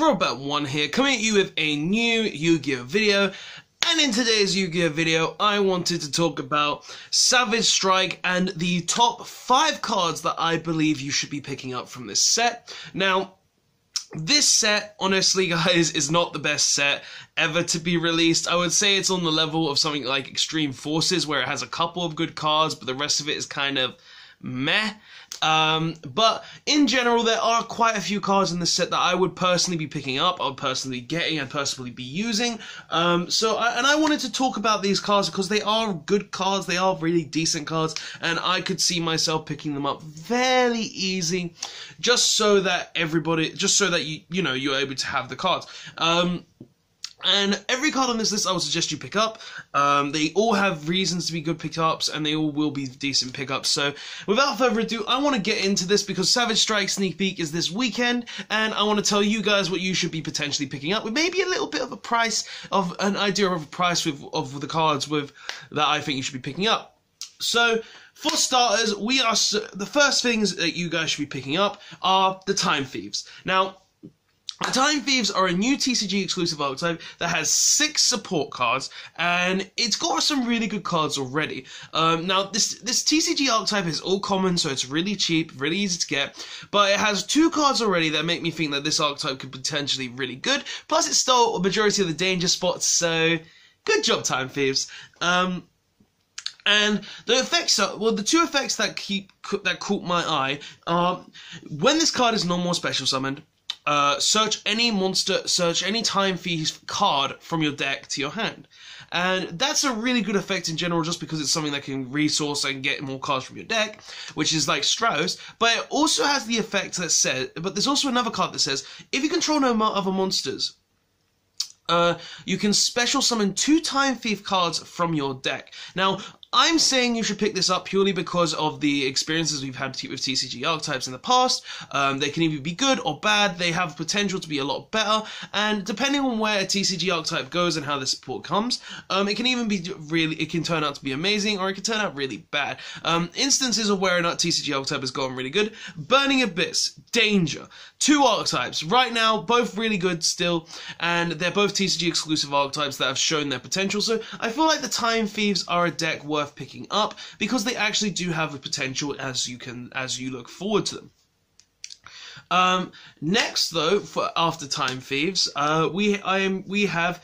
Robert1 here, coming at you with a new Yu-Gi-Oh video. And in today's Yu-Gi-Oh video, I wanted to talk about Savage Strike and the top 5 cards that I believe you should be picking up from this set. Now, this set, honestly guys, is not the best set ever to be released. I would say it's on the level of something like Extreme Forces, where it has a couple of good cards, but the rest of it is kind of meh. But in general, there are quite a few cards in this set that I would personally be picking up, I would personally be getting, and personally be using. I wanted to talk about these cards because they are good cards, they are really decent cards, and I could see myself picking them up fairly easy, just so that you're able to have the cards. And every card on this list I would suggest you pick up. They all have reasons to be good pickups, and they all will be decent pickups. So, without further ado, I want to get into this because Savage Strike Sneak Peek is this weekend, and I want to tell you guys what you should be potentially picking up, with maybe a little bit of a price, of an idea of a price of the cards that I think you should be picking up. So, for starters, the first things that you guys should be picking up are the Time Thieves. Now, the Time Thieves are a new TCG exclusive archetype that has 6 support cards, and it's got some really good cards already. Now, this TCG archetype is all common, so it's really cheap, really easy to get, but it has 2 cards already that make me think that this archetype could potentially be really good, plus it stole a majority of the danger spots, so good job, Time Thieves. And the effects are, well, the 2 effects that caught my eye are, when this card is no more special summoned, search any Time Thieves card from your deck to your hand. And that's a really good effect in general, just because it's something that can resource and get more cards from your deck, which is like Strauss. But it also has the effect that says, but there's also another card that says, if you control no other monsters, you can special summon 2 Time Thief cards from your deck. Now, I'm saying you should pick this up purely because of the experiences we've had with TCG archetypes in the past. They can either be good or bad, they have potential to be a lot better, and depending on where a TCG archetype goes and how the support comes, it can even be it can turn out to be amazing, or it can turn out really bad. Instances of where a TCG archetype has gone really good: Burning Abyss, Danger, 2 archetypes, right now, both really good still, and they're both TCG exclusive archetypes that have shown their potential, so I feel like the Time Thieves are a deck worth picking up because they actually do have a potential as you look forward to them. Next though, after Time Thieves, we have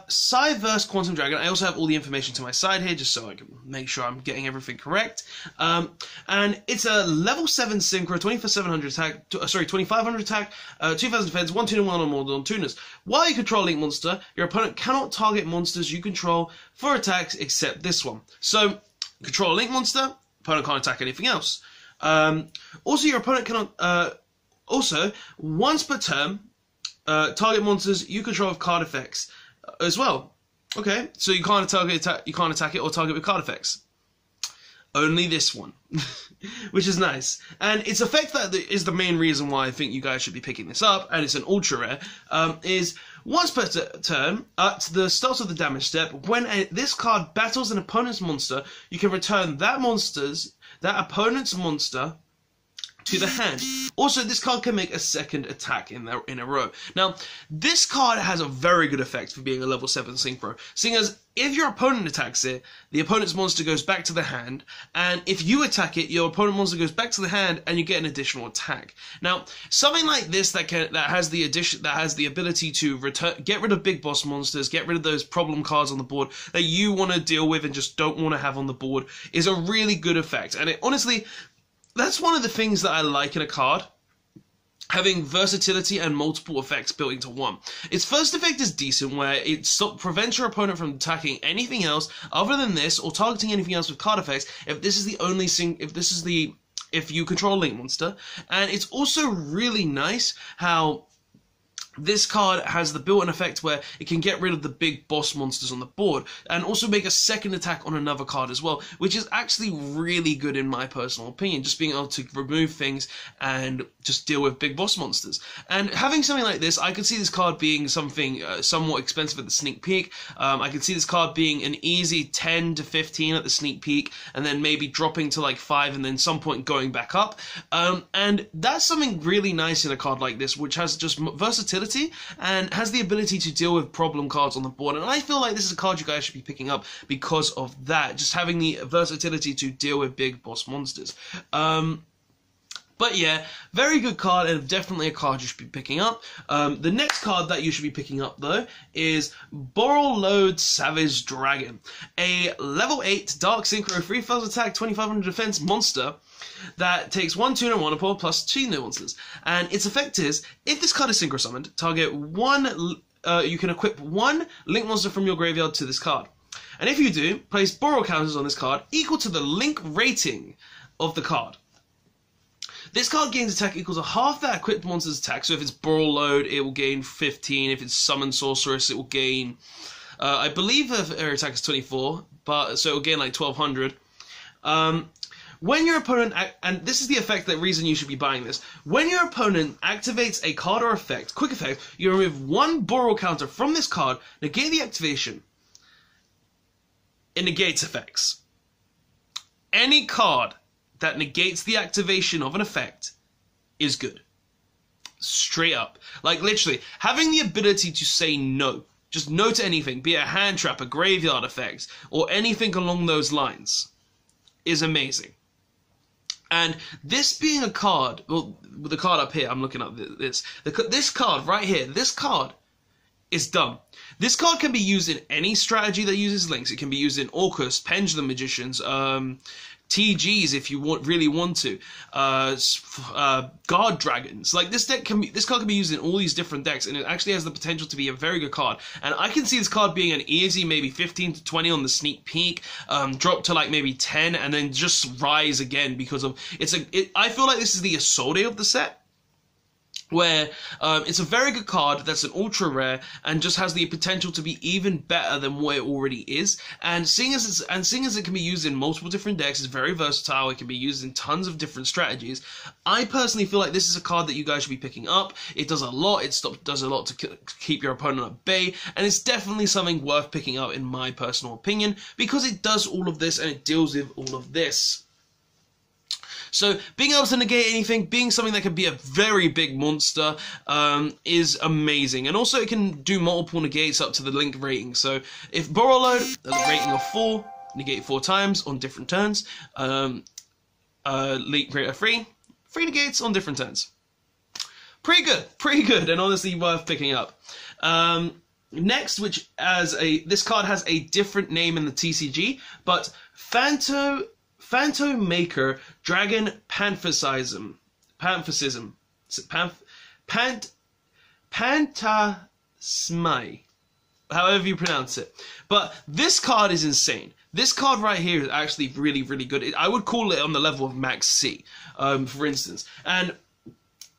Psyverse Quantum Dragon. I also have all the information to my side here, just so I can make sure I'm getting everything correct. And it's a level 7 synchro, 2400 attack, 2500 attack, 2000 defense, 1/2 1 or more non-tuners. While you control Link Monster, your opponent cannot target monsters you control for attacks except this one. So, control a Link Monster, opponent can't attack anything else. Also, your opponent cannot. Also, once per turn, target monsters you control with card effects as well. Okay, so you can't attack it or target with card effects. Only this one, which is nice. And its effect that is the main reason why I think you guys should be picking this up, and it's an ultra rare, is once per turn, at the start of the damage step, when this card battles an opponent's monster, you can return that opponent's monster to the hand. Also, this card can make a second attack in a row. Now, this card has a very good effect for being a level 7 synchro, seeing as if your opponent attacks it, the opponent's monster goes back to the hand, and if you attack it, your opponent's monster goes back to the hand, and you get an additional attack. Now, something like this that has the ability to get rid of big boss monsters, get rid of those problem cards on the board that you want to deal with and just don't want to have on the board, is a really good effect. And honestly, that's one of the things that I like in a card, having versatility and multiple effects built into one. Its first effect is decent, where it prevents your opponent from attacking anything else other than this, or targeting anything else with card effects, if you control a Link Monster. And it's also really nice how this card has the built-in effect where it can get rid of the big boss monsters on the board and also make a second attack on another card as well, which is actually really good in my personal opinion, just being able to remove things and just deal with big boss monsters. And having something like this, I could see this card being something somewhat expensive at the sneak peek. I could see this card being an easy 10 to 15 at the sneak peek, and then maybe dropping to like 5 and then some point going back up. And that's something really nice in a card like this, which has just versatility and has the ability to deal with problem cards on the board. And I feel like this is a card you guys should be picking up because of that, just having the versatility to deal with big boss monsters. But yeah, very good card, and definitely a card you should be picking up. The next card that you should be picking up, though, is Borrowload Savage Dragon, a level 8 Dark Synchro 3000 attack, 2500 defense monster that takes 1 tune and 1 opal plus 2 new monsters. And its effect is, if this card is synchro summoned, target one. You can equip 1 link monster from your graveyard to this card. And if you do, place borrow counters on this card equal to the link rating of the card. This card gains attack equal to half that equipped monster's attack. So if it's Borrowload, it will gain 15. If it's Summon Sorceress, it will gain... I believe her attack is 24, but so it will gain like 1200. When your opponent... And this is the effect, the reason you should be buying this. When your opponent activates a card or effect, quick effect, you remove 1 borrow counter from this card, negate the activation. It negates effects. Any card that negates the activation of an effect is good. Straight up. Like, literally, having the ability to say no, just no to anything, be it a hand trap, a graveyard effect, or anything along those lines, is amazing. And this being a card, well, with the card up here, I'm looking at this card right here, this card is dumb. This card can be used in any strategy that uses links. It can be used in Orcus, Pendulum Magicians, TGs if you really want to, Guard Dragons. Like, this card can be used in all these different decks, and it actually has the potential to be a very good card. And I can see this card being an easy maybe 15 to 20 on the sneak peek, drop to like maybe 10, and then just rise again because of I feel like this is the Isolde of the set, where it's a very good card that's an ultra rare and just has the potential to be even better than what it already is. And seeing as it can be used in multiple different decks, it's very versatile. It can be used in tons of different strategies. I personally feel like this is a card that you guys should be picking up. It does a lot. It does a lot to keep your opponent at bay, and it's definitely something worth picking up in my personal opinion because it does all of this and it deals with all of this. So being able to negate anything, being something that can be a very big monster, is amazing. And also it can do multiple negates up to the link rating. So if Borrowload, a rating of 4, negate 4 times on different turns. Link rate of 3 negates on different turns. Pretty good, and honestly worth picking up. Next, this card has a different name in the TCG, but Phantom Maker Dragon Panthasism, Pantasmai, however you pronounce it. But this card is insane. This card right here is actually really, really good. I would call it on the level of Max C, for instance. And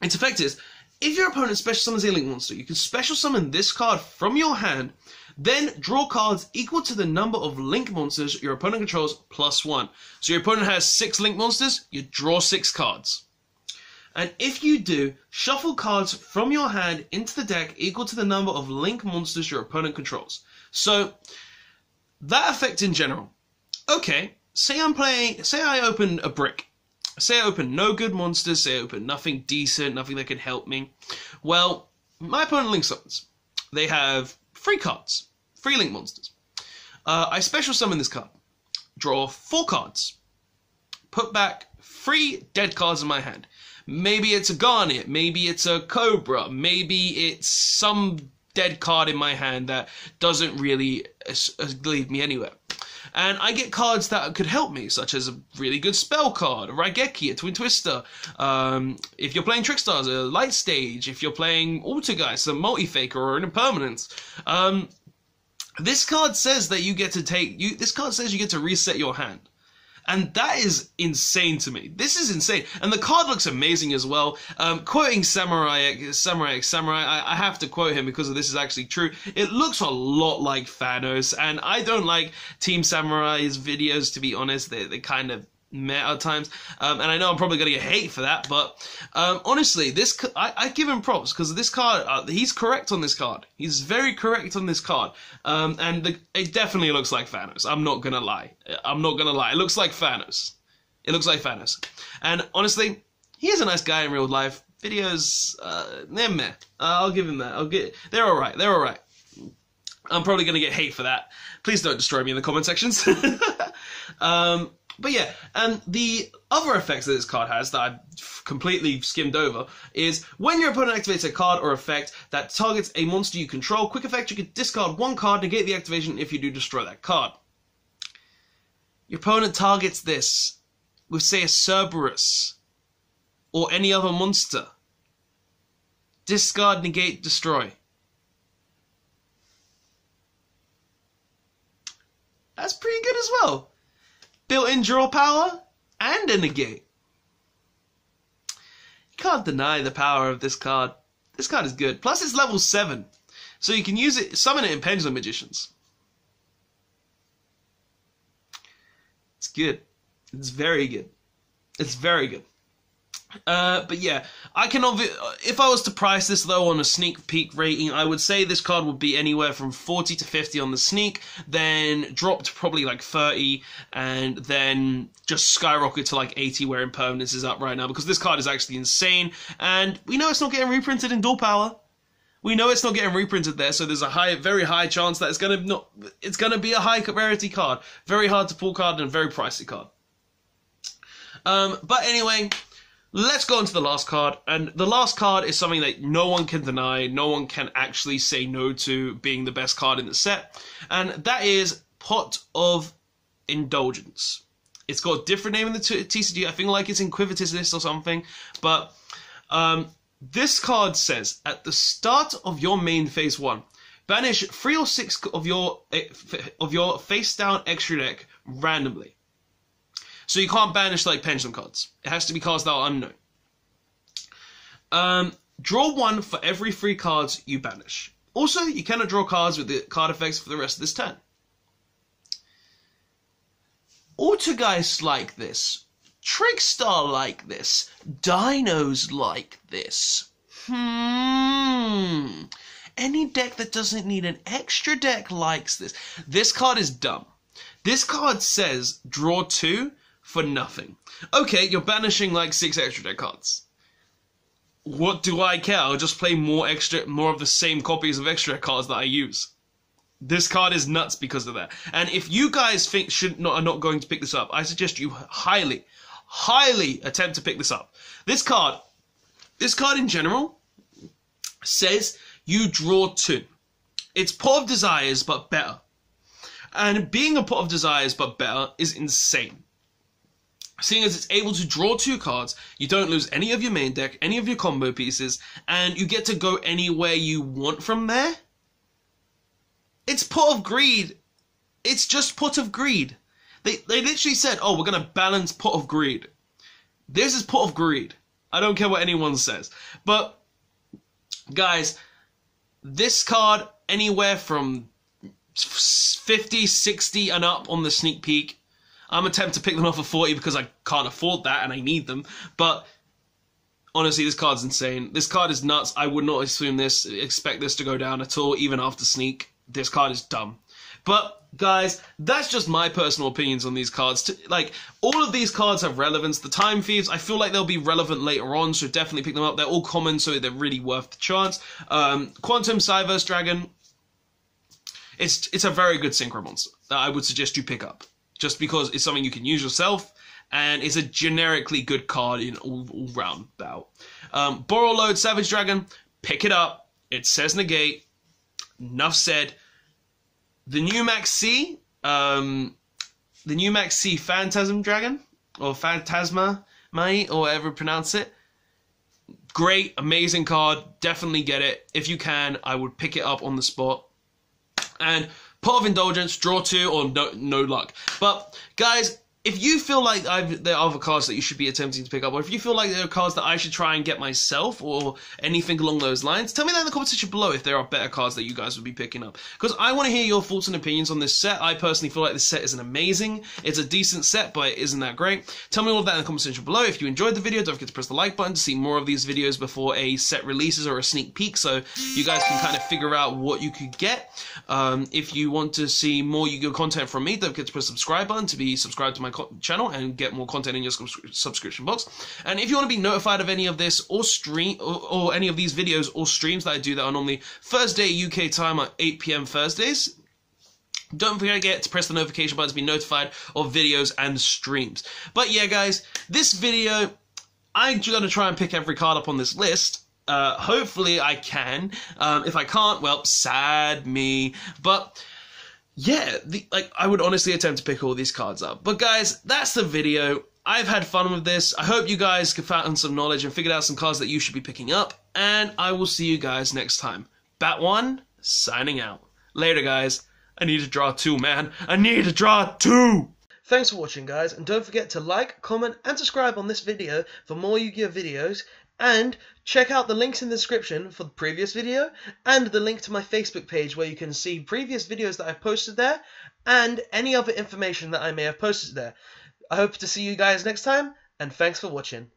its effect is, if your opponent special summons a link monster, you can special summon this card from your hand, then draw cards equal to the number of link monsters your opponent controls plus 1. So your opponent has 6 link monsters, you draw 6 cards. And if you do, shuffle cards from your hand into the deck equal to the number of link monsters your opponent controls. So, that effect in general. Okay, say I open a brick. Say I open no good monsters, say I open nothing decent, nothing that can help me. Well, my opponent link summons. They have 3 cards, 3 link monsters. I special summon this card, draw 4 cards, put back 3 dead cards in my hand. Maybe it's a Garnet, maybe it's a Cobra, maybe it's some dead card in my hand that doesn't really lead me anywhere. And I get cards that could help me, such as a really good spell card, a Raigeki, a Twin Twister. If you're playing Trickstars, a Light Stage. If you're playing Altergeist, a Multi-Faker or an Impermanence. This card says that you get to reset your hand. And that is insane to me. This is insane. And the card looks amazing as well. Quoting Samurai, I have to quote him because this is actually true. It looks a lot like Thanos, and I don't like Team Samurai's videos, to be honest. They kind of meh at times. And I know I'm probably going to get hate for that, but honestly, I give him props because this card, he's correct on this card. He's very correct on this card. And it definitely looks like Thanos. I'm not going to lie. It looks like Thanos. It looks like Thanos. And honestly, he is a nice guy in real life. Videos, they're meh. I'll give him that. They're alright. They're alright. I'm probably going to get hate for that. Please don't destroy me in the comment sections. But yeah, and the other effects that this card has that I've completely skimmed over is when your opponent activates a card or effect that targets a monster you control, quick effect, you can discard one card, negate the activation if you do destroy that card. Your opponent targets this with, say, a Cerberus or any other monster. Discard, negate, destroy. That's pretty good as well. Built-in draw power and a negate. You can't deny the power of this card. This card is good. Plus it's level 7. So you can use it, summon it in Pendulum Magicians. It's good. It's very good. It's very good. But yeah, if I was to price this though on a sneak peek rating, I would say this card would be anywhere from 40 to 50 on the sneak, then drop to probably like 30, and then just skyrocket to like 80 where Impermanence is up right now, because this card is actually insane, and we know it's not getting reprinted in Dual Power. We know it's not getting reprinted there, so there's a very high chance that it's gonna be a high rarity card, very hard to pull card, and a very pricey card. But anyway, let's go into the last card, and the last card is something that no one can deny, no one can actually say no to being the best card in the set, and that is Pot of Indulgence. It's got a different name in the TCG, I think like it's Inquisitiveness or something, but this card says, at the start of your main phase 1, banish 3 or 6 of your face-down extra deck randomly. So you can't banish like Pendulum cards. It has to be cards that are unknown. Draw 1 for every 3 cards you banish. Also, you cannot draw cards with the card effects for the rest of this turn. Autogeist like this. Trickstar like this. Dinos like this. Any deck that doesn't need an extra deck likes this. This card is dumb. This card says draw 2 for nothing. Okay, you're banishing like 6 extra deck cards. What do I care? I'll just play more of the same copies of extra deck cards that I use. This card is nuts because of that. And if you guys think are not going to pick this up, I suggest you highly attempt to pick this up. This card in general says you draw 2. It's Pot of Desires but better. And being a Pot of Desires but better is insane. Seeing as it's able to draw 2 cards, you don't lose any of your main deck, any of your combo pieces, and you get to go anywhere you want from there. It's Pot of Greed. It's just Pot of Greed. They literally said, oh, we're going to balance Pot of Greed. This is Pot of Greed. I don't care what anyone says. But, guys, this card, anywhere from 50, 60 and up on the sneak peek. I'm attempting to pick them up for 40 because I can't afford that and I need them. But honestly, this card's insane. This card is nuts. I would not expect this to go down at all, even after sneak. This card is dumb. But guys, that's just my personal opinions on these cards. Like, all of these cards have relevance. The Time Thieves, I feel like they'll be relevant later on, so definitely pick them up. They're all common, so they're really worth the chance. Quantum Cyverse Dragon, it's a very good synchro monster that I would suggest you pick up, just because it's something you can use yourself, and it's a generically good card in all round bout. Borrowload Savage Dragon, pick it up. It says negate. Enough said. The new Max C, Phantasm Dragon, or Phantasma, or whatever you pronounce it. Great, amazing card. Definitely get it. If you can, I would pick it up on the spot. And Pot of Indulgence, draw 2, or no luck. But, guys, if you feel like there are other cards that you should be attempting to pick up, or if you feel like there are cards that I should try and get myself, or anything along those lines, tell me that in the comment section below if there are better cards that you guys would be picking up. Because I want to hear your thoughts and opinions on this set. I personally feel like this set isn't amazing. It's a decent set, but it isn't that great. Tell me all of that in the comment section below. If you enjoyed the video, don't forget to press the like button to see more of these videos before a set releases or a sneak peek, so you guys can kind of figure out what you could get. If you want to see more Yu-Gi-Oh content from me, don't forget to press the subscribe button to be subscribed to my channel and get more content in your subscription box. And if you want to be notified of any of this or stream or any of these videos or streams that I do that are normally Thursday UK time at 8 PM Thursdays, don't forget to press the notification button to be notified of videos and streams. But yeah, guys, this video, I'm going to try and pick every card up on this list. Hopefully I can. If I can't, well, sad me. But yeah, I would honestly attempt to pick all these cards up. But guys, that's the video. I've had fun with this. I hope you guys found some knowledge and figured out some cards that you should be picking up. And I will see you guys next time. Bat1, signing out. Later, guys. I need to draw 2, man. I need to draw 2! Thanks for watching, guys. And don't forget to like, comment, and subscribe on this video for more Yu-Gi-Oh videos. And check out the links in the description for the previous video and the link to my Facebook page where you can see previous videos that I've posted there and any other information that I may have posted there. I hope to see you guys next time, and thanks for watching.